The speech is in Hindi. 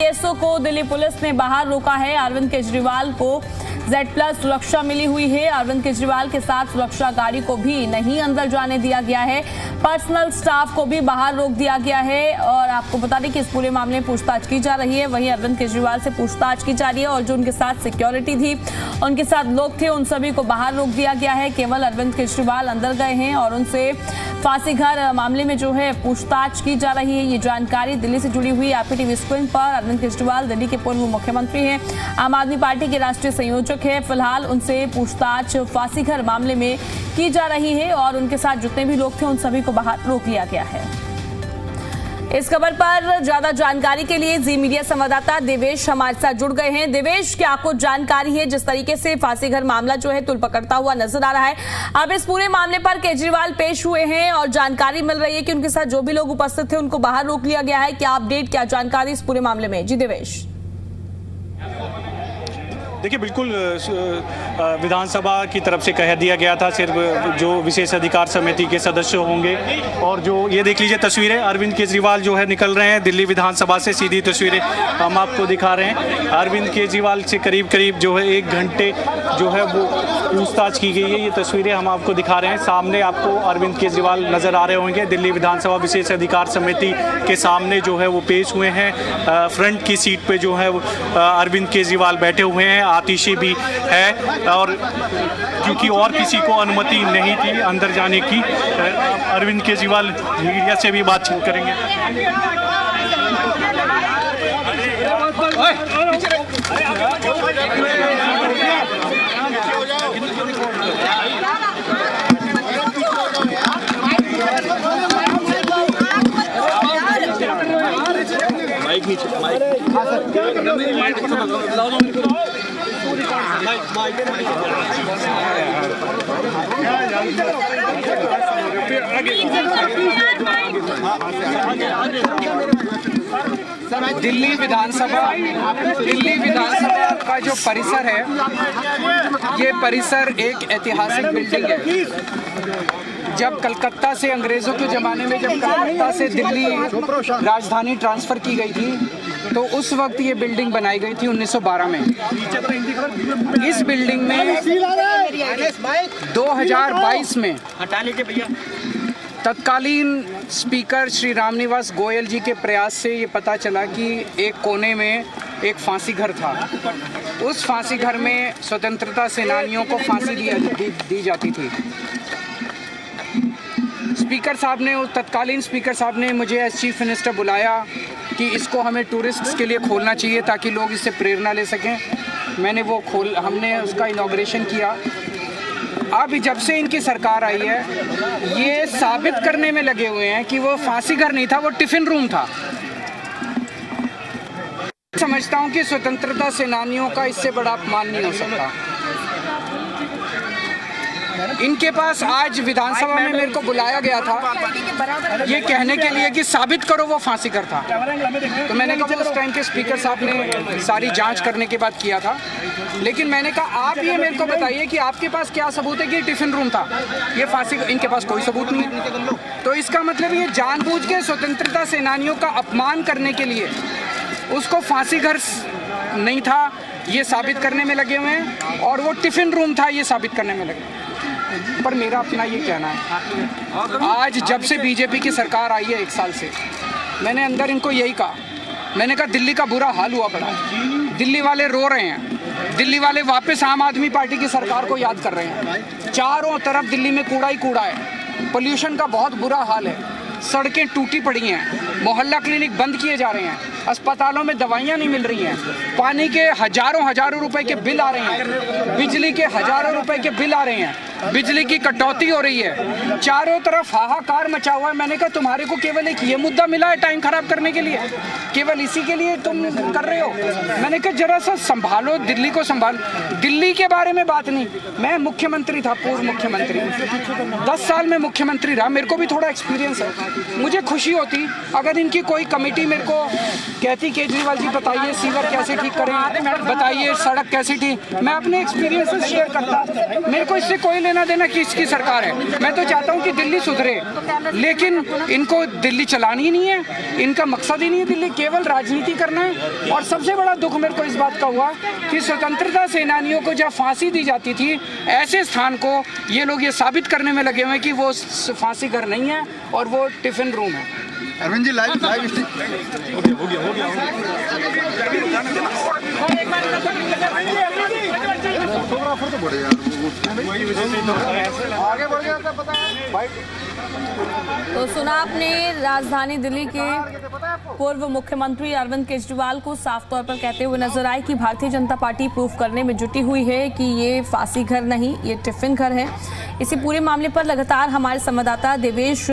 एसओ को दिल्ली पुलिस ने बाहर रोका है। अरविंद केजरीवाल को Z+ सुरक्षा मिली हुई है। अरविंद केजरीवाल के साथ सुरक्षा गाड़ी को भी नहीं अंदर जाने दिया गया है। पर्सनल स्टाफ को भी बाहर रोक दिया गया है। और आपको बता दें कि इस पूरे मामले में पूछताछ की जा रही है। वहीं अरविंद केजरीवाल से पूछताछ की जा रही है और जो उनके साथ सिक्योरिटी थी, उनके साथ लोग थे, उन सभी को बाहर रोक दिया गया है। केवल अरविंद केजरीवाल अंदर गए हैं और उनसे फांसी घर मामले में जो है पूछताछ की जा रही है। ये जानकारी दिल्ली से जुड़ी हुई आपकी टीवी स्क्रीन पर। अरविंद केजरीवाल दिल्ली के पूर्व मुख्यमंत्री हैं, आम आदमी पार्टी के राष्ट्रीय संयोजक है। फिलहाल उनसे पूछताछ फांसी घर मामले में की जा रही है और उनके साथ जितने भी लोग थे उन सभी को बाहर रोक लिया गया है। इस खबर पर ज्यादा जानकारी के लिए जी मीडिया संवाददाता देवेश हमारे साथ जुड़ गए हैं। देवेश, क्या आपको जानकारी है जिस तरीके से फांसी घर मामला जो है तुल पकड़ता हुआ नजर आ रहा है, अब इस पूरे मामले पर केजरीवाल पेश हुए हैं और जानकारी मिल रही है कि उनके साथ जो भी लोग उपस्थित थे उनको बाहर रोक लिया गया है। क्या अपडेट, क्या जानकारी इस पूरे मामले में? जी देवेश। देखिए, बिल्कुल विधानसभा की तरफ से कह दिया गया था सिर्फ जो विशेष अधिकार समिति के सदस्य होंगे। और जो ये देख लीजिए तस्वीरें, अरविंद केजरीवाल जो है निकल रहे हैं दिल्ली विधानसभा से। सीधी तस्वीरें हम आपको दिखा रहे हैं। अरविंद केजरीवाल से करीब करीब जो है 1 घंटे जो है वो पूछताछ की गई है। ये तस्वीरें हम आपको दिखा रहे हैं। सामने आपको अरविंद केजरीवाल नज़र आ रहे होंगे। दिल्ली विधानसभा विशेष अधिकार समिति के सामने जो है वो पेश हुए हैं। फ्रंट की सीट पे जो है अरविंद केजरीवाल बैठे हुए हैं। आतिशी भी है और क्योंकि और किसी को अनुमति नहीं थी अंदर जाने की। अरविंद केजरीवाल मीडिया से भी बातचीत करेंगे। दिल्ली विधानसभा का जो परिसर है, ये परिसर एक ऐतिहासिक बिल्डिंग है। जब कलकत्ता से अंग्रेजों के ज़माने में जब कलकत्ता से दिल्ली राजधानी ट्रांसफ़र की गई थी तो उस वक्त ये बिल्डिंग बनाई गई थी 1912 में। इस बिल्डिंग में 2022 में तत्कालीन स्पीकर श्री रामनिवास गोयल जी के प्रयास से ये पता चला कि एक कोने में एक फांसी घर था। उस फांसी घर में स्वतंत्रता सेनानियों को फांसी दी जाती थी। स्पीकर साहब ने, तत्कालीन स्पीकर साहब ने मुझे एज चीफ मिनिस्टर बुलाया कि इसको हमें टूरिस्ट्स के लिए खोलना चाहिए ताकि लोग इससे प्रेरणा ले सकें। हमने उसका इनॉग्रेशन किया। अब जब से इनकी सरकार आई है ये साबित करने में लगे हुए हैं कि वो फांसी घर नहीं था, वो टिफिन रूम था। समझता हूं कि स्वतंत्रता सेनानियों का इससे बड़ा अपमान नहीं हो सकता। इनके पास आज विधानसभा में मेरे को बुलाया गया था ये कहने के लिए कि साबित करो वो फांसी घर था। तो मैंने कहा उस टाइम के स्पीकर साहब ने सारी जांच करने के बाद किया था, लेकिन मैंने कहा आप ये मेरे को बताइए कि आपके पास क्या सबूत है कि टिफिन रूम था, ये फांसी। इनके पास कोई सबूत नहीं है। तो इसका मतलब ये जानबूझ के स्वतंत्रता सेनानियों का अपमान करने के लिए उसको फांसी घर नहीं था ये साबित करने में लगे हुए हैं और वो टिफिन रूम था ये साबित करने में लगे। पर मेरा अपना ये कहना है, आज जब से बीजेपी की सरकार आई है 1 साल से, मैंने अंदर इनको यही कहा, मैंने कहा दिल्ली का बुरा हाल हुआ पड़ा है, दिल्ली वाले रो रहे हैं, दिल्ली वाले वापस आम आदमी पार्टी की सरकार को याद कर रहे हैं। चारों तरफ दिल्ली में कूड़ा ही कूड़ा है, पोल्यूशन का बहुत बुरा हाल है, सड़कें टूटी पड़ी हैं, मोहल्ला क्लिनिक बंद किए जा रहे हैं, अस्पतालों में दवाइयाँ नहीं मिल रही हैं, पानी के हजारों रुपए के बिल आ रहे हैं, बिजली के हजारों रुपए के बिल आ रहे हैं, बिजली की कटौती हो रही है, चारों तरफ हाहाकार मचा हुआ है। मैंने कहा तुम्हारे को केवल एक ये मुद्दा मिला है टाइम खराब करने के लिए, केवल इसी के लिए तुम कर रहे हो। मैंने कहा जरा सा संभालो, दिल्ली को संभालो। दिल्ली के बारे में बात नहीं, मैं मुख्यमंत्री था, पूर्व मुख्यमंत्री, 10 साल में मुख्यमंत्री रहा, मेरे को भी थोड़ा एक्सपीरियंस है। मुझे खुशी होती अगर इनकी कोई कमेटी मेरे को कहती केजरीवाल जी बताइए सीवर कैसे ठीक करें, बताइए सड़क कैसे ठीक, मैं अपने एक्सपीरियंसेस शेयर करता। मेरे को इससे कोई लेना देना किसकी सरकार है, मैं तो चाहता हूँ कि दिल्ली सुधरे, लेकिन इनको दिल्ली चलानी ही नहीं है, इनका मकसद ही नहीं है दिल्ली, केवल राजनीति करना है। और सबसे बड़ा दुख मेरे को इस बात का हुआ कि स्वतंत्रता सेनानियों को जब फांसी दी जाती थी, ऐसे स्थान को ये लोग ये साबित करने में लगे हुए हैं कि वो फांसी घर नहीं है और वो टिफिन रूम है। अरविंद जी लाइव फोटोग्राफर तो बड़े यार आगे बढ़ गया था, पता है भाई। तो सुना आपने राजधानी दिल्ली के पूर्व मुख्यमंत्री अरविंद केजरीवाल को साफ तौर पर कहते हुए नजर आए कि भारतीय जनता पार्टी प्रूफ करने में जुटी हुई है कि ये फांसी घर नहीं, ये टिफिन घर है। इसी पूरे मामले पर लगातार हमारे संवाददाता देवेश